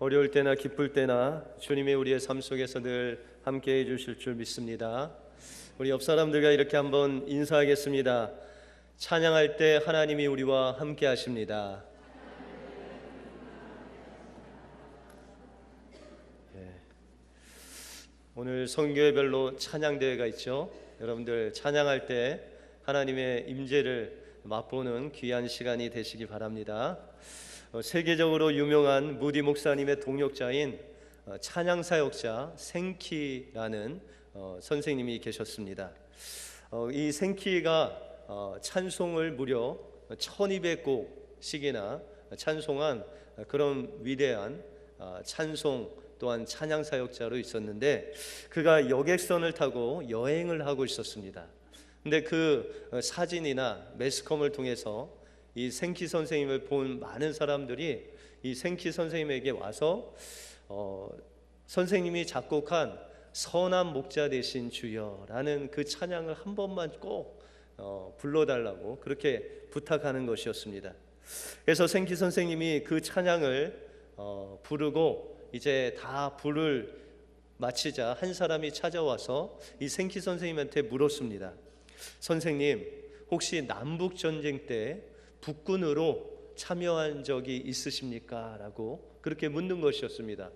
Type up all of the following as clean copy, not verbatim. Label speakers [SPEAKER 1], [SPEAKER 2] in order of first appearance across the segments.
[SPEAKER 1] 어려울 때나 기쁠 때나 주님이 우리의 삶 속에서 늘 함께해 주실 줄 믿습니다. 우리 옆 사람들과 이렇게 한번 인사하겠습니다. 찬양할 때 하나님이 우리와 함께 하십니다. 오늘 선교회별로 찬양대회가 있죠. 여러분들 찬양할 때 하나님의 임재를 맛보는 귀한 시간이 되시기 바랍니다. 세계적으로 유명한 무디 목사님의 동역자인 찬양사역자 생키라는 선생님이 계셨습니다. 이 생키가 찬송을 무려 1200곡씩이나 찬송한 그런 위대한 찬송 또한 찬양사역자로 있었는데, 그가 여객선을 타고 여행을 하고 있었습니다. 근데 그 사진이나 매스컴을 통해서 이 생키 선생님을 본 많은 사람들이 이 생키 선생님에게 와서 선생님이 작곡한 선한 목자 되신 주여라는 그 찬양을 한 번만 꼭 불러달라고 그렇게 부탁하는 것이었습니다. 그래서 생키 선생님이 그 찬양을 부르고 이제 다 불을 마치자 한 사람이 찾아와서 이 생키 선생님한테 물었습니다. 선생님, 혹시 남북전쟁 때 북군으로 참여한 적이 있으십니까? 라고 그렇게 묻는 것이었습니다.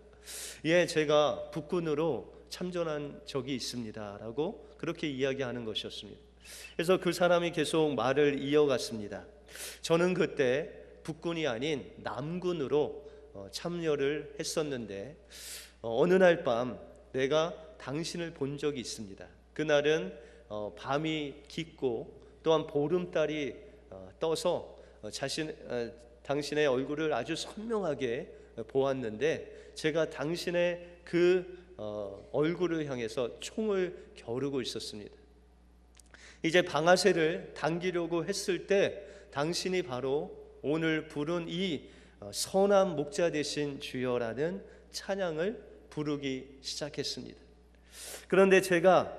[SPEAKER 1] 예, 제가 북군으로 참전한 적이 있습니다 라고 그렇게 이야기하는 것이었습니다. 그래서 그 사람이 계속 말을 이어갔습니다. 저는 그때 북군이 아닌 남군으로 참여를 했었는데 어느 날 밤 내가 당신을 본 적이 있습니다. 그날은 밤이 깊고 또한 보름달이 떠서 당신의 얼굴을 아주 선명하게 보았는데 제가 당신의 그 얼굴을 향해서 총을 겨루고 있었습니다. 이제 방아쇠를 당기려고 했을 때 당신이 바로 오늘 부른 이 선한 목자 되신 주여라는 찬양을 부르기 시작했습니다. 그런데 제가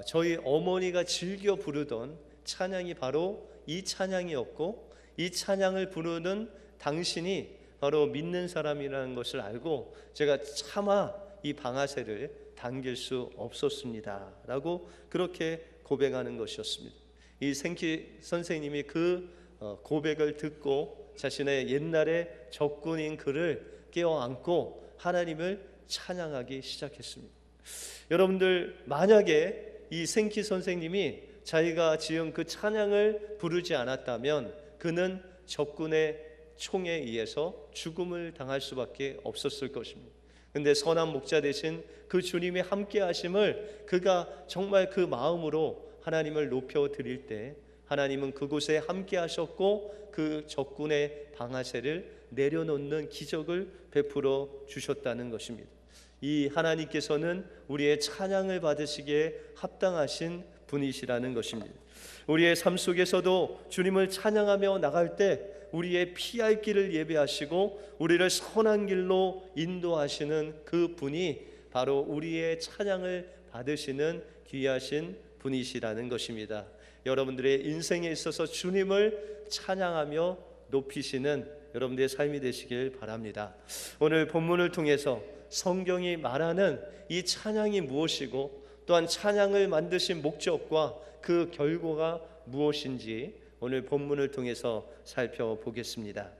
[SPEAKER 1] 저희 어머니가 즐겨 부르던 찬양이 바로 이 찬양이었고, 이 찬양을 부르는 당신이 바로 믿는 사람이라는 것을 알고 제가 차마 이 방아쇠를 당길 수 없었습니다 라고 그렇게 고백하는 것이었습니다. 이 생키 선생님이 그 고백을 듣고 자신의 옛날의 적군인 그를 껴안고 하나님을 찬양하기 시작했습니다. 여러분들, 만약에 이 생키 선생님이 자기가 지은 그 찬양을 부르지 않았다면 그는 적군의 총에 의해서 죽음을 당할 수밖에 없었을 것입니다. 근데 선한 목자 되신 그 주님의 함께 하심을 그가 정말 그 마음으로 하나님을 높여 드릴 때 하나님은 그곳에 함께 하셨고 그 적군의 방아쇠를 내려놓는 기적을 베풀어 주셨다는 것입니다. 이 하나님께서는 우리의 찬양을 받으시기에 합당하신 분이시라는 것입니다. 우리의 삶 속에서도 주님을 찬양하며 나갈 때 우리의 피할 길을 예배하시고 우리를 선한 길로 인도하시는 그 분이 바로 우리의 찬양을 받으시는 귀하신 분이시라는 것입니다. 여러분들의 인생에 있어서 주님을 찬양하며 높이시는 여러분들의 삶이 되시길 바랍니다. 오늘 본문을 통해서 성경이 말하는 이 찬양이 무엇이고 또한 찬양을 만드신 목적과 그 결과가 무엇인지 오늘 본문을 통해서 살펴보겠습니다.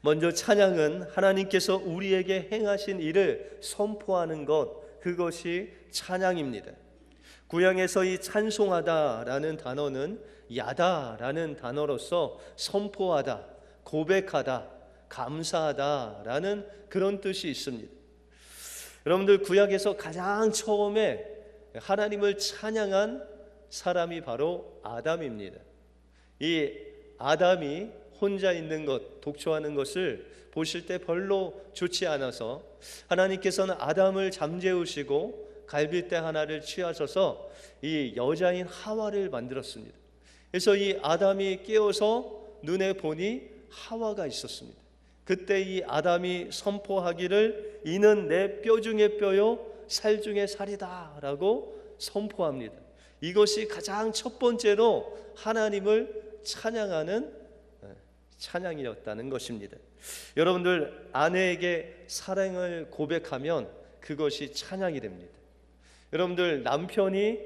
[SPEAKER 1] 먼저 찬양은 하나님께서 우리에게 행하신 일을 선포하는 것, 그것이 찬양입니다. 구약에서 이 찬송하다라는 단어는 야다라는 단어로서 선포하다, 고백하다, 감사하다라는 그런 뜻이 있습니다. 여러분들, 구약에서 가장 처음에 하나님을 찬양한 사람이 바로 아담입니다. 이 아담이 혼자 있는 것, 독초하는 것을 보실 때 별로 좋지 않아서 하나님께서는 아담을 잠재우시고 갈빗대 하나를 취하셔서 이 여자인 하와를 만들었습니다. 그래서 이 아담이 깨어서 눈에 보니 하와가 있었습니다. 그때 이 아담이 선포하기를 이는 내 뼈 중에 뼈요 살 중에 살이다 라고 선포합니다. 이것이 가장 첫 번째로 하나님을 찬양하는 찬양이었다는 것입니다. 여러분들, 아내에게 사랑을 고백하면 그것이 찬양이 됩니다. 여러분들, 남편이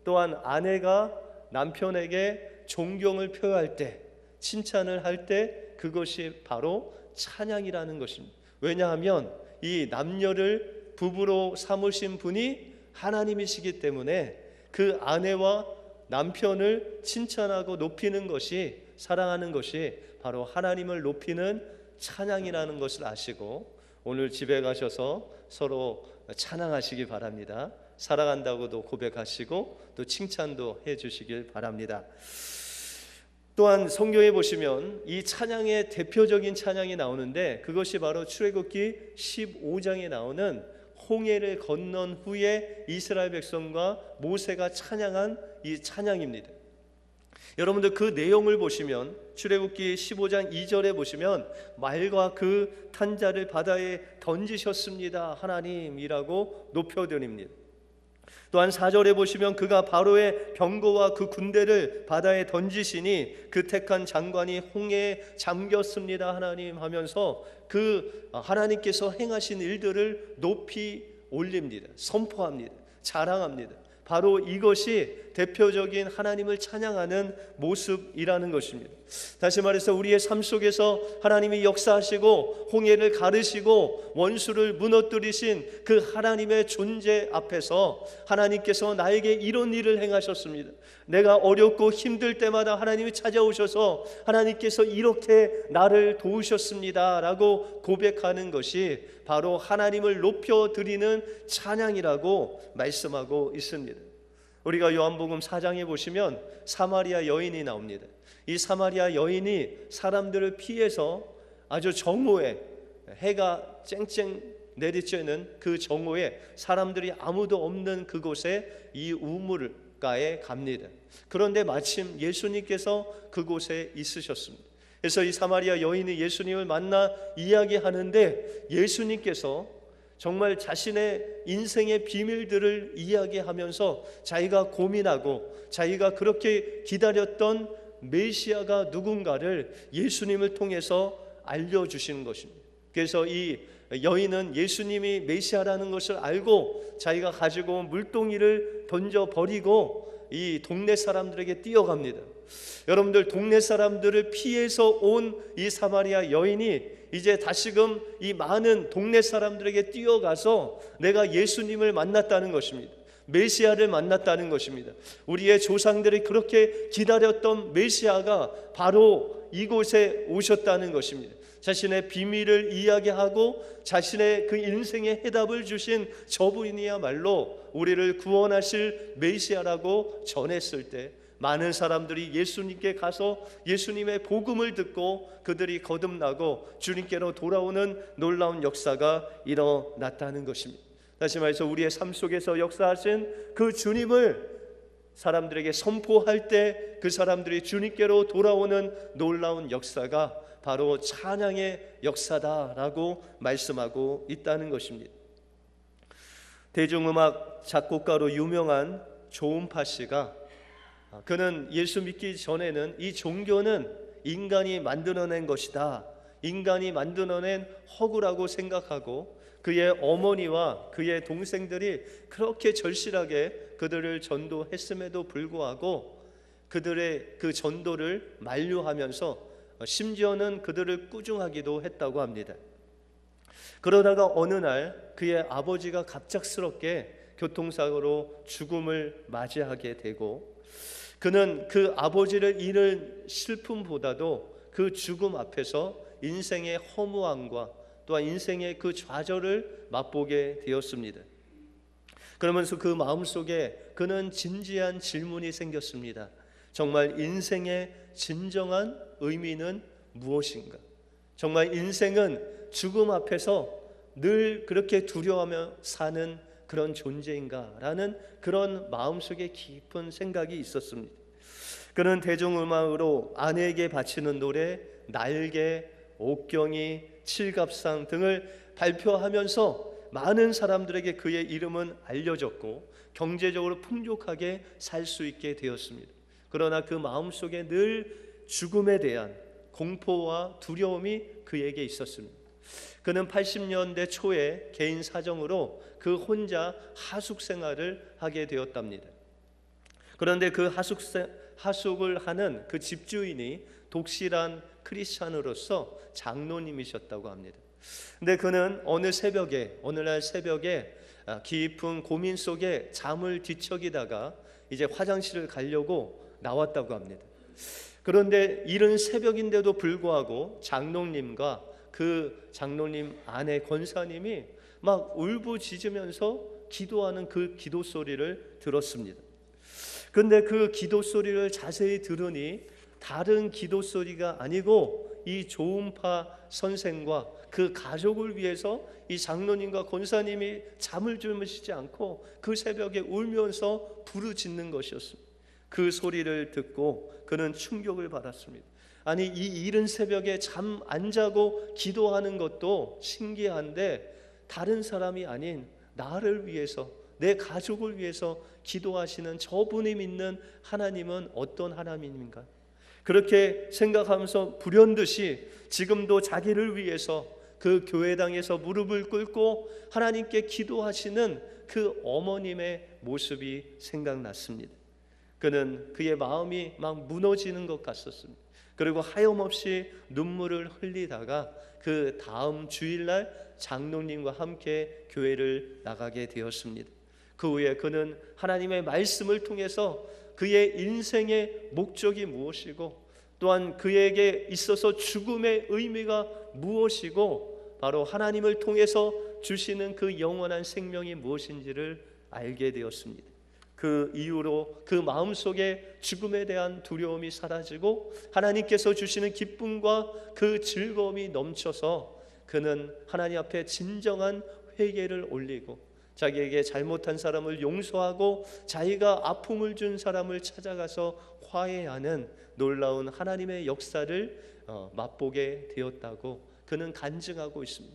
[SPEAKER 1] 또한 아내가 남편에게 존경을 표할 때, 칭찬을 할 때 그것이 바로 찬양이라는 것입니다. 왜냐하면 이 남녀를 부부로 삼으신 분이 하나님이시기 때문에 그 아내와 남편을 칭찬하고 높이는 것이, 사랑하는 것이 바로 하나님을 높이는 찬양이라는 것을 아시고 오늘 집에 가셔서 서로 찬양하시기 바랍니다. 사랑한다고도 고백하시고 또 칭찬도 해주시길 바랍니다. 또한 성경에 보시면 이 찬양의 대표적인 찬양이 나오는데 그것이 바로 출애굽기 15장에 나오는 홍해를 건넌 후에 이스라엘 백성과 모세가 찬양한 이 찬양입니다. 여러분들, 그 내용을 보시면 출애굽기 15장 2절에 보시면 말과 그 탄자를 바다에 던지셨습니다 하나님이라고 높여드립니다. 또한 4절에 보시면 그가 바로의 병거와 그 군대를 바다에 던지시니 그 택한 장관이 홍해에 잠겼습니다 하나님 하면서 그 하나님께서 행하신 일들을 높이 올립니다. 선포합니다. 자랑합니다. 바로 이것이 대표적인 하나님을 찬양하는 모습이라는 것입니다. 다시 말해서 우리의 삶 속에서 하나님이 역사하시고 홍해를 가르시고 원수를 무너뜨리신 그 하나님의 존재 앞에서 하나님께서 나에게 이런 일을 행하셨습니다. 내가 어렵고 힘들 때마다 하나님이 찾아오셔서 하나님께서 이렇게 나를 도우셨습니다 라고 고백하는 것이 바로 하나님을 높여드리는 찬양이라고 말씀하고 있습니다. 우리가 요한복음 4장에 보시면 사마리아 여인이 나옵니다. 이 사마리아 여인이 사람들을 피해서 아주 정오에, 해가 쨍쨍 내리쬐는 그 정오에 사람들이 아무도 없는 그곳에 이 우물가에 갑니다. 그런데 마침 예수님께서 그곳에 있으셨습니다. 그래서 이 사마리아 여인이 예수님을 만나 이야기하는데 예수님께서 정말 자신의 인생의 비밀들을 이야기하면서 자기가 고민하고 자기가 그렇게 기다렸던 메시아가 누군가를 예수님을 통해서 알려주시는 것입니다. 그래서 이 여인은 예수님이 메시아라는 것을 알고 자기가 가지고 온 물동이를 던져버리고 이 동네 사람들에게 뛰어갑니다. 여러분들, 동네 사람들을 피해서 온 이 사마리아 여인이 이제 다시금 이 많은 동네 사람들에게 뛰어가서 내가 예수님을 만났다는 것입니다. 메시아를 만났다는 것입니다. 우리의 조상들이 그렇게 기다렸던 메시아가 바로 이곳에 오셨다는 것입니다. 자신의 비밀을 이야기하고 자신의 그 인생의 해답을 주신 저분이야말로 우리를 구원하실 메시아라고 전했을 때 많은 사람들이 예수님께 가서 예수님의 복음을 듣고 그들이 거듭나고 주님께로 돌아오는 놀라운 역사가 일어났다는 것입니다. 다시 말해서 우리의 삶 속에서 역사하신 그 주님을 사람들에게 선포할 때 그 사람들이 주님께로 돌아오는 놀라운 역사가 바로 찬양의 역사다라고 말씀하고 있다는 것입니다. 대중음악 작곡가로 유명한 조음파 씨가 그는 예수 믿기 전에는 이 종교는 인간이 만들어낸 것이다, 인간이 만들어낸 허구라고 생각하고 그의 어머니와 그의 동생들이 그렇게 절실하게 그들을 전도했음에도 불구하고 그들의 그 전도를 만류하면서 심지어는 그들을 꾸중하기도 했다고 합니다. 그러다가 어느 날 그의 아버지가 갑작스럽게 교통사고로 죽음을 맞이하게 되고 그는 그 아버지를 잃은 슬픔보다도 그 죽음 앞에서 인생의 허무함과 또한 인생의 그 좌절을 맛보게 되었습니다. 그러면서 그 마음속에 그는 진지한 질문이 생겼습니다. 정말 인생의 진정한 의미는 무엇인가? 정말 인생은 죽음 앞에서 늘 그렇게 두려워하며 사는 그런 존재인가? 라는 그런 마음속에 깊은 생각이 있었습니다. 그는 대중음악으로 아내에게 바치는 노래, 날개, 옥경이, 칠갑상 등을 발표하면서 많은 사람들에게 그의 이름은 알려졌고 경제적으로 풍족하게 살 수 있게 되었습니다. 그러나 그 마음속에 늘 죽음에 대한 공포와 두려움이 그에게 있었습니다. 그는 80년대 초에 개인 사정으로 그 혼자 하숙 생활을 하게 되었답니다. 그런데 그 하숙을 하는 그 집주인이 독실한 크리스찬으로서 장로님이셨다고 합니다. 근데 그는 어느 날 새벽에 깊은 고민 속에 잠을 뒤척이다가 이제 화장실을 가려고 나왔다고 합니다. 그런데 이른 새벽인데도 불구하고 장로님과 그 장로님 아내 권사님이 막 울부짖으면서 기도하는 그 기도 소리를 들었습니다. 근데 그 기도 소리를 자세히 들으니 다른 기도 소리가 아니고 이 조음파 선생과 그 가족을 위해서 이 장로님과 권사님이 잠을 주무시지 않고 그 새벽에 울면서 부르짖는 것이었습니다. 그 소리를 듣고 그는 충격을 받았습니다. 아니, 이 이른 새벽에 잠 안 자고 기도하는 것도 신기한데 다른 사람이 아닌 나를 위해서, 내 가족을 위해서 기도하시는 저분이 믿는 하나님은 어떤 하나님인가? 그렇게 생각하면서 불현듯이 지금도 자기를 위해서 그 교회당에서 무릎을 꿇고 하나님께 기도하시는 그 어머님의 모습이 생각났습니다. 그는 그의 마음이 막 무너지는 것 같았습니다. 그리고 하염없이 눈물을 흘리다가 그 다음 주일날 장로님과 함께 교회를 나가게 되었습니다. 그 후에 그는 하나님의 말씀을 통해서 그의 인생의 목적이 무엇이고 또한 그에게 있어서 죽음의 의미가 무엇이고 바로 하나님을 통해서 주시는 그 영원한 생명이 무엇인지를 알게 되었습니다. 그 이후로 그 마음속에 죽음에 대한 두려움이 사라지고 하나님께서 주시는 기쁨과 그 즐거움이 넘쳐서 그는 하나님 앞에 진정한 회개를 올리고 자기에게 잘못한 사람을 용서하고 자기가 아픔을 준 사람을 찾아가서 화해하는 놀라운 하나님의 역사를 맛보게 되었다고 그는 간증하고 있습니다.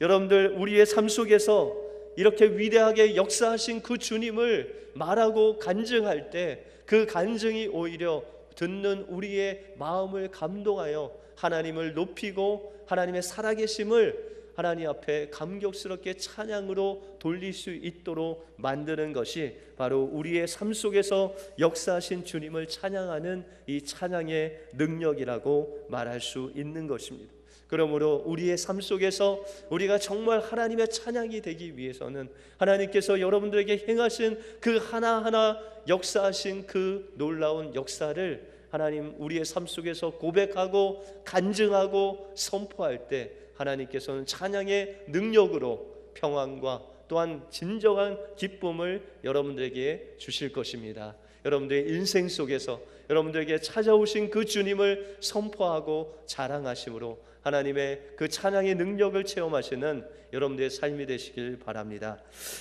[SPEAKER 1] 여러분들, 우리의 삶 속에서 이렇게 위대하게 역사하신 그 주님을 말하고 간증할 때 그 간증이 오히려 듣는 우리의 마음을 감동하여 하나님을 높이고 하나님의 살아계심을 하나님 앞에 감격스럽게 찬양으로 돌릴 수 있도록 만드는 것이 바로 우리의 삶 속에서 역사하신 주님을 찬양하는 이 찬양의 능력이라고 말할 수 있는 것입니다. 그러므로 우리의 삶 속에서 우리가 정말 하나님의 찬양이 되기 위해서는 하나님께서 여러분들에게 행하신 그 하나하나 역사하신 그 놀라운 역사를 하나님 우리의 삶 속에서 고백하고 간증하고 선포할 때 하나님께서는 찬양의 능력으로 평안과 또한 진정한 기쁨을 여러분들에게 주실 것입니다. 여러분들의 인생 속에서 여러분들에게 찾아오신 그 주님을 선포하고 자랑하심으로 하나님의 그 찬양의 능력을 체험하시는 여러분들의 삶이 되시길 바랍니다.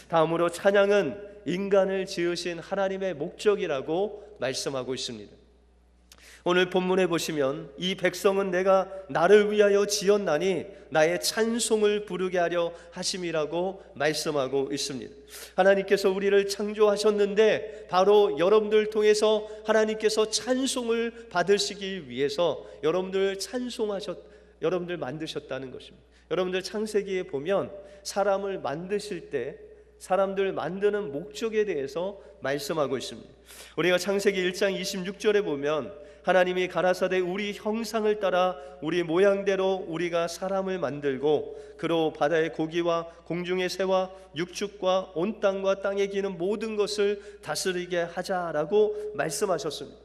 [SPEAKER 1] 다음으로 찬양은 인간을 지으신 하나님의 목적이라고 말씀하고 있습니다. 오늘 본문에 보시면 이 백성은 내가 나를 위하여 지었나니 나의 찬송을 부르게 하려 하심이라고 말씀하고 있습니다. 하나님께서 우리를 창조하셨는데 바로 여러분들 통해서 하나님께서 찬송을 받으시기 위해서 여러분들 만드셨다는 것입니다. 여러분들 창세기에 보면 사람을 만드실 때 사람들 만드는 목적에 대해서 말씀하고 있습니다. 우리가 창세기 1장 26절에 보면 하나님이 가라사대 우리 형상을 따라 우리 모양대로 우리가 사람을 만들고 그로 바다의 고기와 공중의 새와 육축과 온 땅과 땅에 기는 모든 것을 다스리게 하자라고 말씀하셨습니다.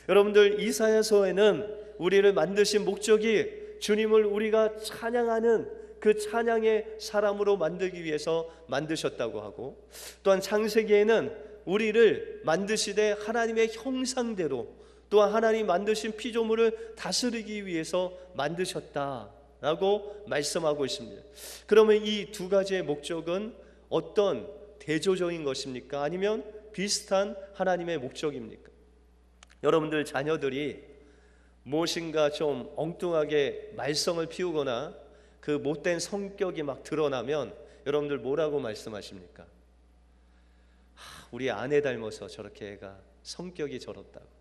[SPEAKER 1] 여러분들, 이사야서에는 우리를 만드신 목적이 주님을 우리가 찬양하는 그 찬양의 사람으로 만들기 위해서 만드셨다고 하고, 또한 창세기에는 우리를 만드시되 하나님의 형상대로 또한 하나님 만드신 피조물을 다스리기 위해서 만드셨다라고 말씀하고 있습니다. 그러면 이 두 가지의 목적은 어떤 대조적인 것입니까? 아니면 비슷한 하나님의 목적입니까? 여러분들 자녀들이 무엇인가 좀 엉뚱하게 말썽을 피우거나 그 못된 성격이 막 드러나면 여러분들 뭐라고 말씀하십니까? 우리 아내 닮아서 저렇게 애가 성격이 저렇다고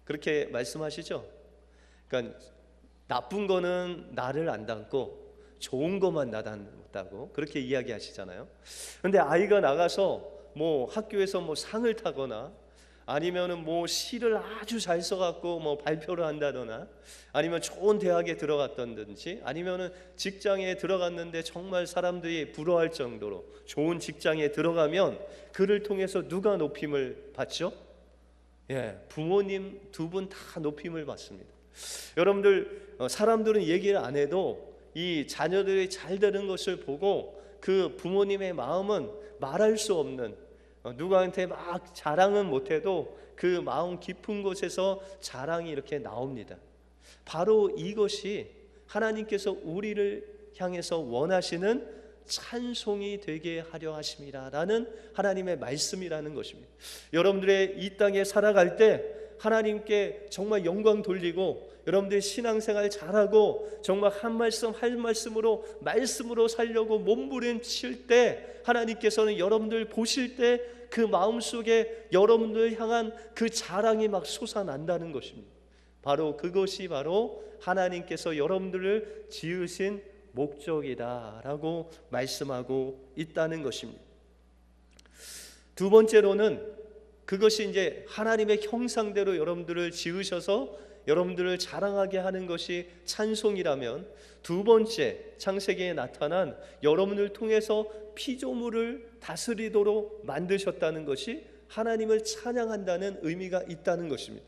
[SPEAKER 1] 그렇게 말씀하시죠? 그러니까 나쁜 거는 나를 안 닮고 좋은 것만 나 닮았다고 그렇게 이야기하시잖아요. 근데 아이가 나가서 뭐 학교에서 뭐 상을 타거나 아니면은 뭐 시를 아주 잘 써갖고 뭐 발표를 한다거나 아니면 좋은 대학에 들어갔던지 아니면은 직장에 들어갔는데 정말 사람들이 부러워할 정도로 좋은 직장에 들어가면 그를 통해서 누가 높임을 받죠? 부모님 두 분 다 높임을 받습니다. 여러분들 사람들은 얘기를 안 해도 이 자녀들이 잘 되는 것을 보고 그 부모님의 마음은 말할 수 없는, 누구한테 막 자랑은 못해도 그 마음 깊은 곳에서 자랑이 이렇게 나옵니다. 바로 이것이 하나님께서 우리를 향해서 원하시는 찬송이 되게 하려 하심이라라는 하나님의 말씀이라는 것입니다. 여러분들의 이 땅에 살아갈 때 하나님께 정말 영광 돌리고 여러분들의 신앙생활 잘하고 정말 한 말씀 한 말씀으로 살려고 몸부림칠 때 하나님께서는 여러분들 보실 때 그 마음속에 여러분들 향한 그 자랑이 막 솟아난다는 것입니다. 바로 그것이 바로 하나님께서 여러분들을 지으신 목적이다라고 말씀하고 있다는 것입니다. 두 번째로는 그것이 이제 하나님의 형상대로 여러분들을 지으셔서 여러분들을 자랑하게 하는 것이 찬송이라면, 두 번째 창세기에 나타난 여러분을 통해서 피조물을 다스리도록 만드셨다는 것이 하나님을 찬양한다는 의미가 있다는 것입니다.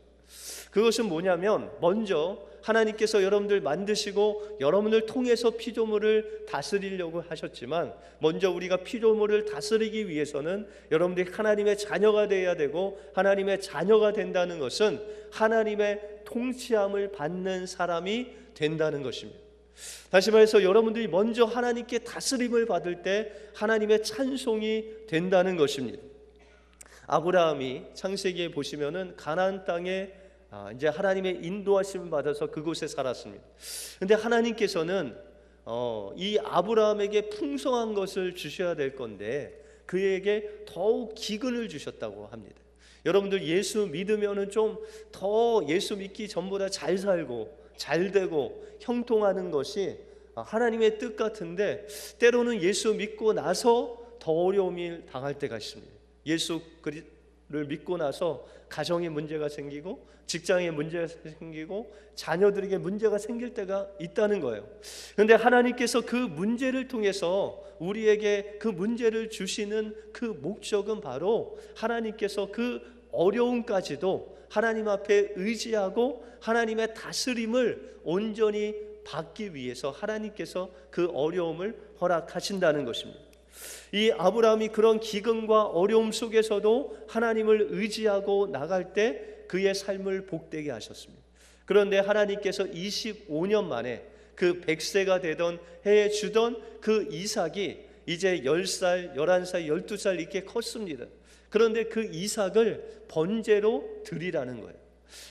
[SPEAKER 1] 그것은 뭐냐면, 먼저 하나님께서 여러분들 만드시고 여러분을 통해서 피조물을 다스리려고 하셨지만, 먼저 우리가 피조물을 다스리기 위해서는 여러분들이 하나님의 자녀가 되어야 되고, 하나님의 자녀가 된다는 것은 하나님의 통치함을 받는 사람이 된다는 것입니다. 다시 말해서 여러분들이 먼저 하나님께 다스림을 받을 때 하나님의 찬송이 된다는 것입니다. 아브라함이 창세기에 보시면은 가나안 땅에 이제 하나님의 인도하심을 받아서 그곳에 살았습니다. 그런데 하나님께서는 이 아브라함에게 풍성한 것을 주셔야 될 건데 그에게 더욱 기근을 주셨다고 합니다. 여러분들 예수 믿으면은 좀 더 예수 믿기 전보다 잘 살고 잘 되고 형통하는 것이 하나님의 뜻 같은데, 때로는 예수 믿고 나서 더 어려움을 당할 때가 있습니다. 예수를 믿고 나서 가정에 문제가 생기고 직장에 문제가 생기고 자녀들에게 문제가 생길 때가 있다는 거예요. 그런데 하나님께서 그 문제를 통해서 우리에게 그 문제를 주시는 그 목적은 바로 하나님께서 그 어려움까지도 하나님 앞에 의지하고 하나님의 다스림을 온전히 받기 위해서 하나님께서 그 어려움을 허락하신다는 것입니다. 이 아브라함이 그런 기근과 어려움 속에서도 하나님을 의지하고 나갈 때 그의 삶을 복되게 하셨습니다. 그런데 하나님께서 25년 만에 그 100세가 되던 해에 주던 그 이삭이 이제 10살, 11살, 12살 이렇게 컸습니다. 그런데 그 이삭을 번제로 드리라는 거예요.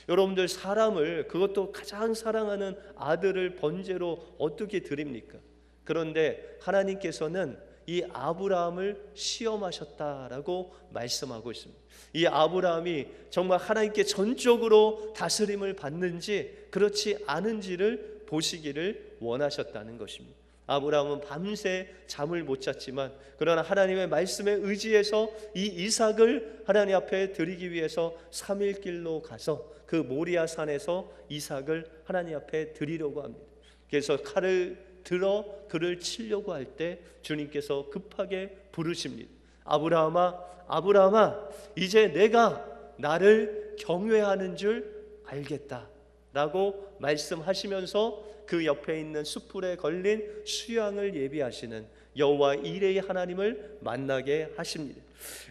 [SPEAKER 1] 여러분들 사람을, 그것도 가장 사랑하는 아들을 번제로 어떻게 드립니까? 그런데 하나님께서는 이 아브라함을 시험하셨다라고 말씀하고 있습니다. 이 아브라함이 정말 하나님께 전적으로 다스림을 받는지 그렇지 않은지를 보시기를 원하셨다는 것입니다. 아브라함은 밤새 잠을 못 잤지만 그러나 하나님의 말씀에 의지해서 이 이삭을 하나님 앞에 드리기 위해서 3일 길로 가서 그 모리아 산에서 이삭을 하나님 앞에 드리려고 합니다. 그래서 칼을 들어 그를 치려고 할 때 주님께서 급하게 부르십니다. 아브라함아, 아브라함아, 이제 내가 나를 경외하는 줄 알겠다 라고 말씀하시면서 그 옆에 있는 숯불에 걸린 수양을 예비하시는 여호와 이레의 하나님을 만나게 하십니다.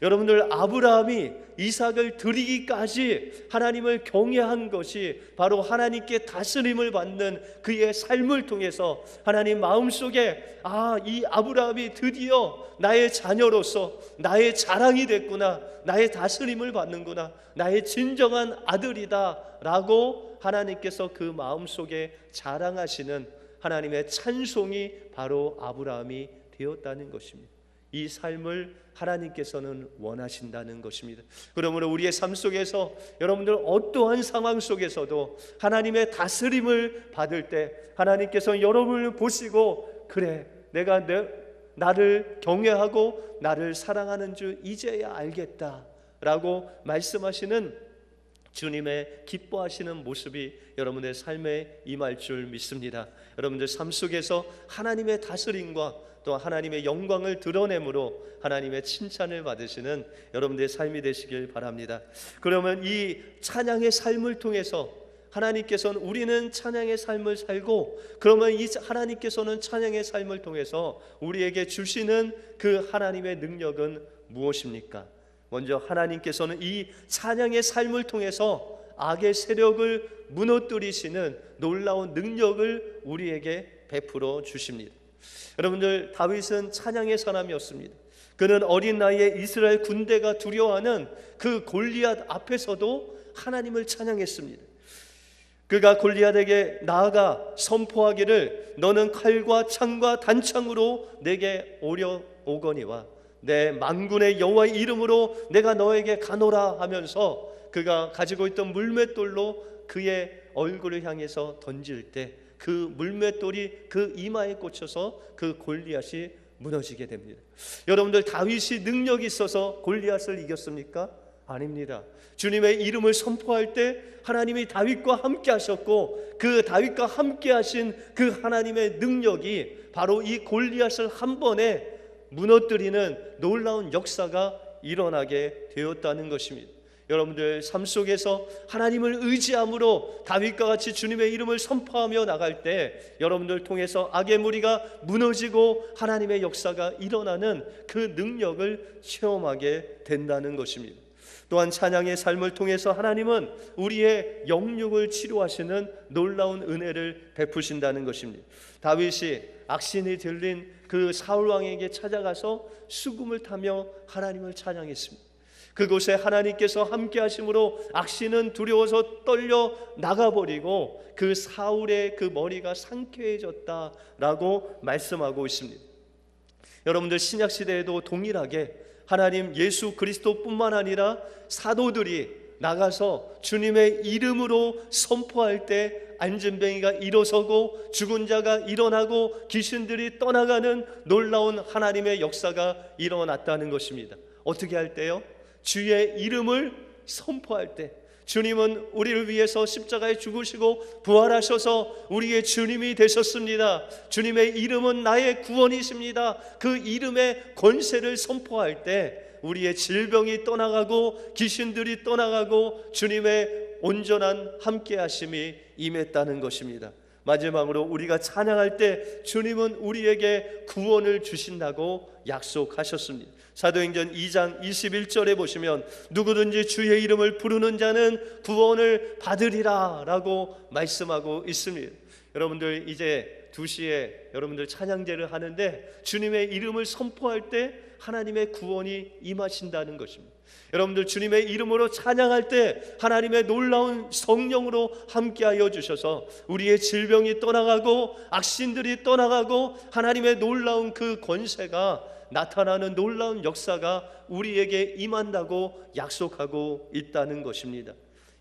[SPEAKER 1] 여러분들, 아브라함이 이삭을 드리기까지 하나님을 경외한 것이 바로 하나님께 다스림을 받는 그의 삶을 통해서 하나님 마음속에 이 아브라함이 드디어 나의 자녀로서 나의 자랑이 됐구나, 나의 다스림을 받는구나, 나의 진정한 아들이다 라고 하나님께서 그 마음속에 자랑하시는 하나님의 찬송이 바로 아브라함이 되었다는 것입니다. 이 삶을 하나님께서는 원하신다는 것입니다. 그러므로 우리의 삶 속에서 여러분들 어떠한 상황 속에서도 하나님의 다스림을 받을 때 하나님께서 여러분을 보시고 그래 내가 나를 경외하고 나를 사랑하는 줄 이제야 알겠다라고 말씀하시는 주님의 기뻐하시는 모습이 여러분의 삶에 임할 줄 믿습니다. 여러분들 삶 속에서 하나님의 다스림과 또 하나님의 영광을 드러내므로 하나님의 칭찬을 받으시는 여러분들의 삶이 되시길 바랍니다. 그러면 이 찬양의 삶을 통해서 하나님께서는 우리는 찬양의 삶을 살고 그러면 이 하나님께서는 찬양의 삶을 통해서 우리에게 주시는 그 하나님의 능력은 무엇입니까? 먼저 하나님께서는 이 찬양의 삶을 통해서 악의 세력을 무너뜨리시는 놀라운 능력을 우리에게 베풀어 주십니다. 여러분들 다윗은 찬양의 사람이었습니다. 그는 어린 나이에 이스라엘 군대가 두려워하는 그 골리앗 앞에서도 하나님을 찬양했습니다. 그가 골리앗에게 나아가 선포하기를 너는 칼과 창과 단창으로 내게 오려오거니와 내 만군의 여호와의 이름으로 내가 너에게 가노라 하면서 그가 가지고 있던 물맷돌로 그의 얼굴을 향해서 던질 때 그 물맷돌이 그 이마에 꽂혀서 그 골리앗이 무너지게 됩니다. 여러분들 다윗이 능력이 있어서 골리앗을 이겼습니까? 아닙니다. 주님의 이름을 선포할 때 하나님이 다윗과 함께 하셨고 그 다윗과 함께 하신 그 하나님의 능력이 바로 이 골리앗을 한 번에 무너뜨리는 놀라운 역사가 일어나게 되었다는 것입니다. 여러분들 삶 속에서 하나님을 의지함으로 다윗과 같이 주님의 이름을 선포하며 나갈 때 여러분들 통해서 악의 무리가 무너지고 하나님의 역사가 일어나는 그 능력을 체험하게 된다는 것입니다. 또한 찬양의 삶을 통해서 하나님은 우리의 영육을 치료하시는 놀라운 은혜를 베푸신다는 것입니다. 다윗이 악신이 들린 그 사울 왕에게 찾아가서 수금을 타며 하나님을 찬양했습니다. 그곳에 하나님께서 함께 하심으로 악신은 두려워서 떨려 나가버리고 그 사울의 그 머리가 상쾌해졌다라고 말씀하고 있습니다. 여러분들 신약시대에도 동일하게 하나님 예수 그리스도뿐만 아니라 사도들이 나가서 주님의 이름으로 선포할 때 안진뱅이가 일어서고 죽은 자가 일어나고 귀신들이 떠나가는 놀라운 하나님의 역사가 일어났다는 것입니다. 어떻게 할 때요? 주의 이름을 선포할 때 주님은 우리를 위해서 십자가에 죽으시고 부활하셔서 우리의 주님이 되셨습니다. 주님의 이름은 나의 구원이십니다. 그 이름의 권세를 선포할 때 우리의 질병이 떠나가고 귀신들이 떠나가고 주님의 온전한 함께하심이 임했다는 것입니다. 마지막으로 우리가 찬양할 때 주님은 우리에게 구원을 주신다고 약속하셨습니다. 사도행전 2장 21절에 보시면 누구든지 주의 이름을 부르는 자는 구원을 받으리라 라고 말씀하고 있습니다. 여러분들 이제 2시에 여러분들 찬양제를 하는데 주님의 이름을 선포할 때 하나님의 구원이 임하신다는 것입니다. 여러분들 주님의 이름으로 찬양할 때 하나님의 놀라운 성령으로 함께하여 주셔서 우리의 질병이 떠나가고 악신들이 떠나가고 하나님의 놀라운 그 권세가 나타나는 놀라운 역사가 우리에게 임한다고 약속하고 있다는 것입니다.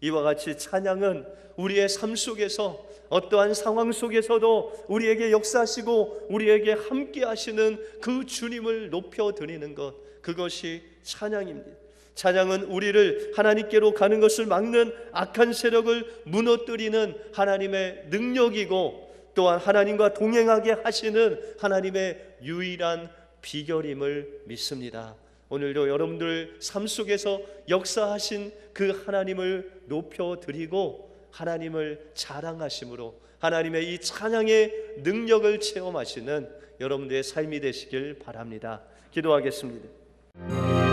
[SPEAKER 1] 이와 같이 찬양은 우리의 삶 속에서 어떠한 상황 속에서도 우리에게 역사하시고 우리에게 함께 하시는 그 주님을 높여드리는 것, 그것이 찬양입니다. 찬양은 우리를 하나님께로 가는 것을 막는 악한 세력을 무너뜨리는 하나님의 능력이고 또한 하나님과 동행하게 하시는 하나님의 유일한 비결임을 믿습니다. 오늘도 여러분들 삶 속에서 역사하신 그 하나님을 높여드리고 하나님을 자랑하심으로 하나님의 이 찬양의 능력을 체험하시는 여러분들의 삶이 되시길 바랍니다. 기도하겠습니다.